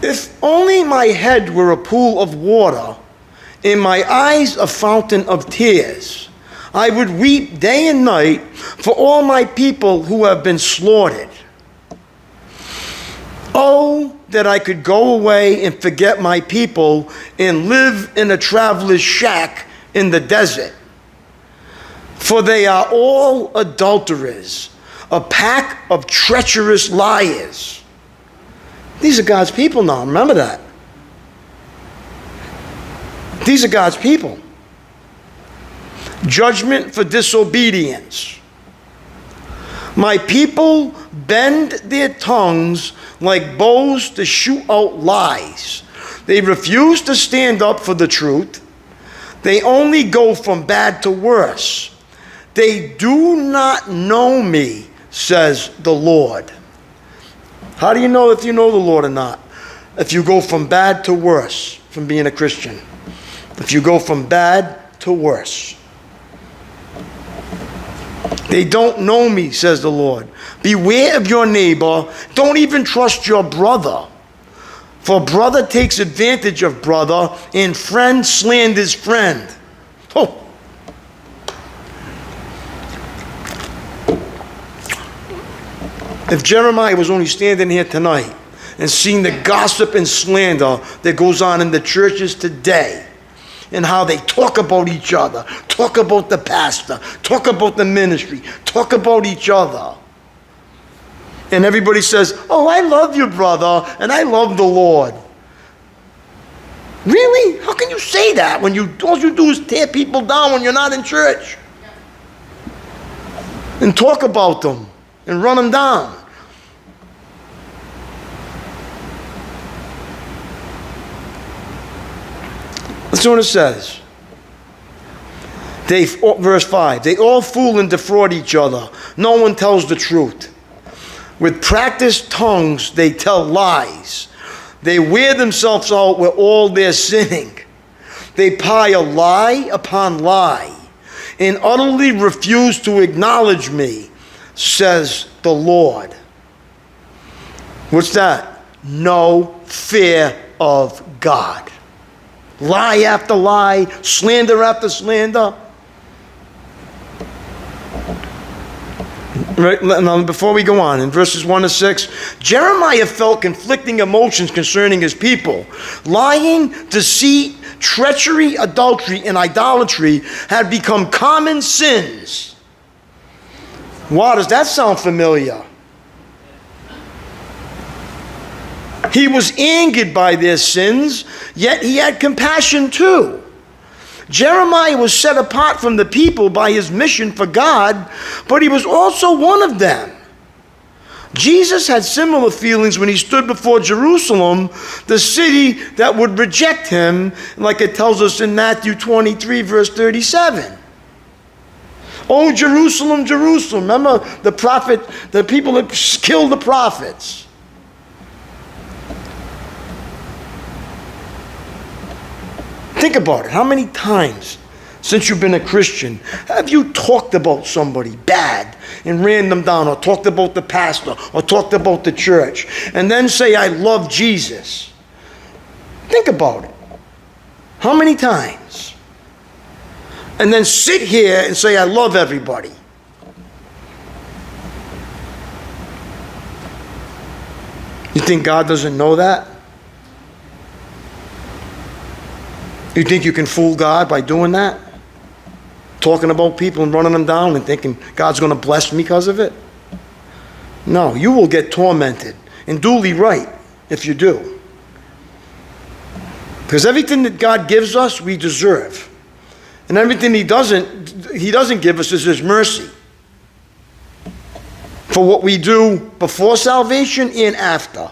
If only my head were a pool of water, and my eyes a fountain of tears, I would weep day and night for all my people who have been slaughtered. Oh, that I could go away and forget my people and live in a traveler's shack in the desert. For they are all adulterers, a pack of treacherous liars. These are God's people now, remember that. These are God's people. Judgment for disobedience. My people bend their tongues like bows to shoot out lies. They refuse to stand up for the truth. They only go from bad to worse. They do not know me, says the Lord. How do you know if you know the Lord or not? If you go from bad to worse from being a Christian. If you go from bad to worse. They don't know me, says the Lord. Beware of your neighbor. Don't even trust your brother. For brother takes advantage of brother, and friend slanders friend. Oh. If Jeremiah was only standing here tonight and seeing the gossip and slander that goes on in the churches today, and how they talk about each other, talk about the pastor, talk about the ministry, talk about each other. And everybody says, oh, I love you, brother, and I love the Lord. Really? How can you say that when all you do is tear people down when you're not in church? And talk about them and run them down. That's what it says. Verse 5, they all fool and defraud each other. No one tells the truth. With practiced tongues they tell lies. They wear themselves out with all their sinning. They pile lie upon lie and utterly refuse to acknowledge me, says the Lord. What's that? No fear of God. Lie after lie, slander after slander. Right, now, before we go on, in verses 1 to 6, Jeremiah felt conflicting emotions concerning his people. Lying, deceit, treachery, adultery, and idolatry had become common sins. Wow, does that sound familiar? He was angered by their sins, yet he had compassion too. Jeremiah was set apart from the people by his mission for God, but he was also one of them. Jesus had similar feelings when he stood before Jerusalem, the city that would reject him, like it tells us in Matthew 23, verse 37. Oh, Jerusalem, Jerusalem. Remember the people that killed the prophets. Think about it. How many times since you've been a Christian have you talked about somebody bad and ran them down, or talked about the pastor, or talked about the church, and then say, I love Jesus? Think about it. How many times? And then sit here and say, I love everybody. You think God doesn't know that? You think you can fool God by doing that? Talking about people and running them down and thinking God's going to bless me because of it? No, you will get tormented, and duly right if you do. Because everything that God gives us, we deserve. And everything He doesn't give us is His mercy. For what we do before salvation and after.